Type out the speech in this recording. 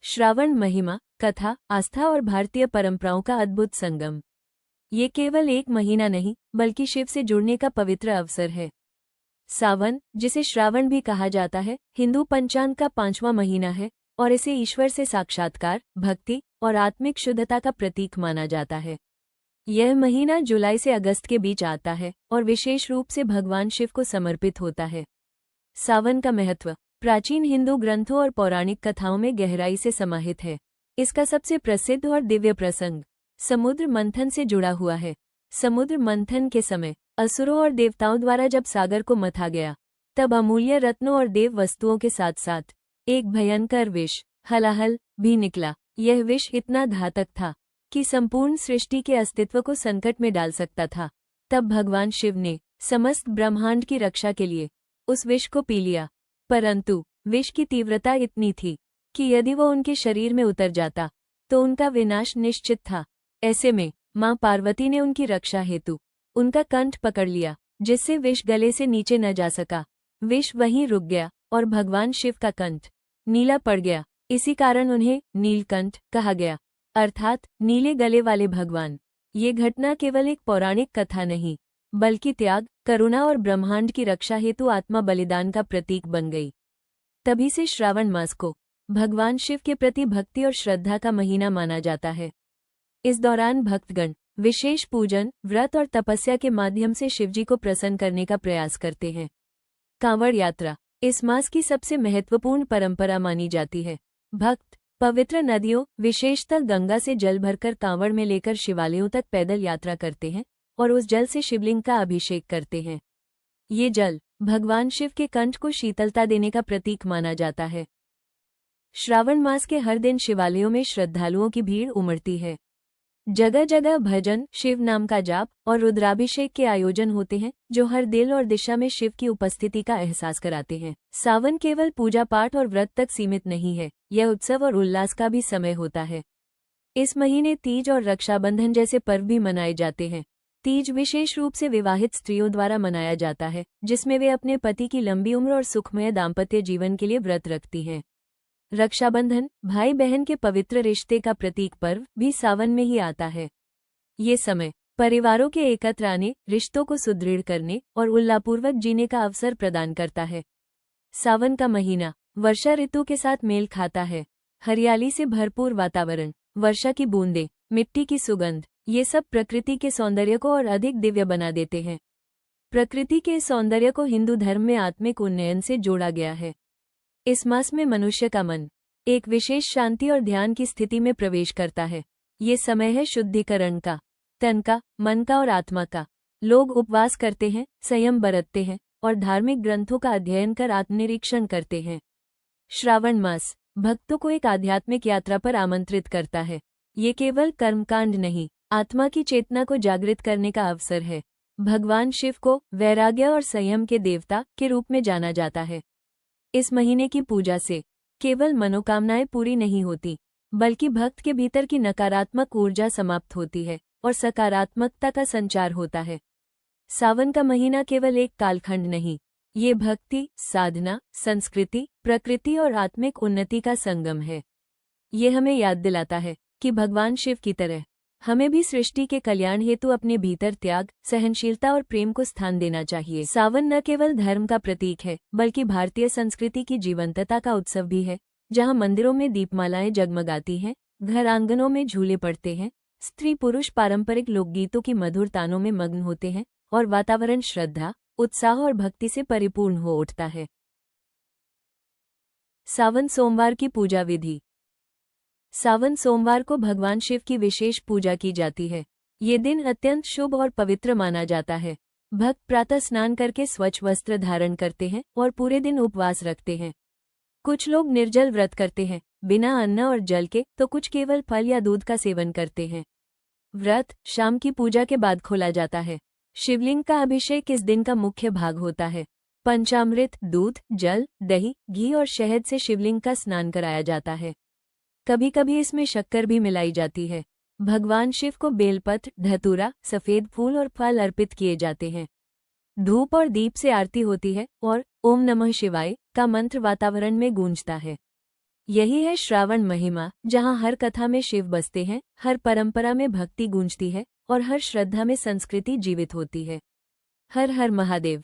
श्रावण महिमा, कथा, आस्था और भारतीय परंपराओं का अद्भुत संगम। ये केवल एक महीना नहीं बल्कि शिव से जुड़ने का पवित्र अवसर है। सावन, जिसे श्रावण भी कहा जाता है, हिंदू पंचांग का 5वां महीना है और इसे ईश्वर से साक्षात्कार, भक्ति और आत्मिक शुद्धता का प्रतीक माना जाता है। यह महीना जुलाई से अगस्त के बीच आता है और विशेष रूप से भगवान शिव को समर्पित होता है। सावन का महत्व प्राचीन हिंदू ग्रंथों और पौराणिक कथाओं में गहराई से समाहित है। इसका सबसे प्रसिद्ध और दिव्य प्रसंग समुद्र मंथन से जुड़ा हुआ है। समुद्र मंथन के समय असुरों और देवताओं द्वारा जब सागर को मथा गया, तब अमूल्य रत्नों और देव वस्तुओं के साथ साथ एक भयंकर विष, हलाहल, भी निकला। यह विष इतना घातक था कि संपूर्ण सृष्टि के अस्तित्व को संकट में डाल सकता था। तब भगवान शिव ने समस्त ब्रह्मांड की रक्षा के लिए उस विष को पी लिया, परंतु विष की तीव्रता इतनी थी कि यदि वो उनके शरीर में उतर जाता तो उनका विनाश निश्चित था। ऐसे में मां पार्वती ने उनकी रक्षा हेतु उनका कंठ पकड़ लिया, जिससे विष गले से नीचे न जा सका। विष वहीं रुक गया और भगवान शिव का कंठ नीला पड़ गया। इसी कारण उन्हें नीलकंठ कहा गया, अर्थात नीले गले वाले भगवान। ये घटना केवल एक पौराणिक कथा नहीं बल्कि त्याग, करुणा और ब्रह्मांड की रक्षा हेतु आत्मा बलिदान का प्रतीक बन गई। तभी से श्रावण मास को भगवान शिव के प्रति भक्ति और श्रद्धा का महीना माना जाता है। इस दौरान भक्तगण विशेष पूजन, व्रत और तपस्या के माध्यम से शिवजी को प्रसन्न करने का प्रयास करते हैं। कांवड़ यात्रा इस मास की सबसे महत्वपूर्ण परंपरा मानी जाती है। भक्त पवित्र नदियों, विशेषतः गंगा से जल भरकर कांवड़ में लेकर शिवालयों तक पैदल यात्रा करते हैं और उस जल से शिवलिंग का अभिषेक करते हैं। ये जल भगवान शिव के कंठ को शीतलता देने का प्रतीक माना जाता है। श्रावण मास के हर दिन शिवालयों में श्रद्धालुओं की भीड़ उमड़ती है। जगह जगह भजन, शिव नाम का जाप और रुद्राभिषेक के आयोजन होते हैं, जो हर दिल और दिशा में शिव की उपस्थिति का एहसास कराते हैं। सावन केवल पूजा पाठ और व्रत तक सीमित नहीं है, यह उत्सव और उल्लास का भी समय होता है। इस महीने तीज और रक्षाबंधन जैसे पर्व भी मनाए जाते हैं। तीज विशेष रूप से विवाहित स्त्रियों द्वारा मनाया जाता है, जिसमें वे अपने पति की लंबी उम्र और सुखमय दाम्पत्य जीवन के लिए व्रत रखती हैं। रक्षाबंधन भाई बहन के पवित्र रिश्ते का प्रतीक पर्व भी सावन में ही आता है। ये समय परिवारों के एकत्र आने, रिश्तों को सुदृढ़ करने और उल्लासपूर्वक जीने का अवसर प्रदान करता है। सावन का महीना वर्षा ऋतु के साथ मेल खाता है। हरियाली से भरपूर वातावरण, वर्षा की बूंदें, मिट्टी की सुगंध, ये सब प्रकृति के सौंदर्य को और अधिक दिव्य बना देते हैं। प्रकृति के सौंदर्य को हिंदू धर्म में आत्मिक उन्नयन से जोड़ा गया है। इस मास में मनुष्य का मन एक विशेष शांति और ध्यान की स्थिति में प्रवेश करता है। ये समय है शुद्धिकरण का, तन का, मन का और आत्मा का। लोग उपवास करते हैं, संयम बरतते हैं और धार्मिक ग्रंथों का अध्ययन कर आत्मनिरीक्षण करते हैं। श्रावण मास भक्तों को एक आध्यात्मिक यात्रा पर आमंत्रित करता है। ये केवल कर्मकांड नहीं, आत्मा की चेतना को जागृत करने का अवसर है। भगवान शिव को वैराग्य और संयम के देवता के रूप में जाना जाता है। इस महीने की पूजा से केवल मनोकामनाएं पूरी नहीं होती, बल्कि भक्त के भीतर की नकारात्मक ऊर्जा समाप्त होती है और सकारात्मकता का संचार होता है। सावन का महीना केवल एक कालखंड नहीं, ये भक्ति, साधना, संस्कृति, प्रकृति और आत्मिक उन्नति का संगम है। ये हमें याद दिलाता है कि भगवान शिव की तरह हमें भी सृष्टि के कल्याण हेतु अपने भीतर त्याग, सहनशीलता और प्रेम को स्थान देना चाहिए। सावन न केवल धर्म का प्रतीक है बल्कि भारतीय संस्कृति की जीवंतता का उत्सव भी है, जहां मंदिरों में दीपमालाएं जगमगाती हैं, घर आंगनों में झूले पड़ते हैं, स्त्री पुरुष पारंपरिक लोकगीतों की मधुर तानों में मग्न होते हैं और वातावरण श्रद्धा, उत्साह और भक्ति से परिपूर्ण हो उठता है। सावन सोमवार की पूजा विधि। सावन सोमवार को भगवान शिव की विशेष पूजा की जाती है। ये दिन अत्यंत शुभ और पवित्र माना जाता है। भक्त प्रातः स्नान करके स्वच्छ वस्त्र धारण करते हैं और पूरे दिन उपवास रखते हैं। कुछ लोग निर्जल व्रत करते हैं, बिना अन्न और जल के, तो कुछ केवल फल या दूध का सेवन करते हैं। व्रत शाम की पूजा के बाद खोला जाता है। शिवलिंग का अभिषेक इस दिन का मुख्य भाग होता है। पंचामृत, दूध, जल, दही, घी और शहद से शिवलिंग का स्नान कराया जाता है। कभी कभी इसमें शक्कर भी मिलाई जाती है। भगवान शिव को बेलपत्र, धतूरा, सफेद फूल और फल अर्पित किए जाते हैं। धूप और दीप से आरती होती है और ओम नमः शिवाय का मंत्र वातावरण में गूंजता है। यही है श्रावण महिमा, जहाँ हर कथा में शिव बसते हैं, हर परंपरा में भक्ति गूंजती है और हर श्रद्धा में संस्कृति जीवित होती है। हर हर महादेव।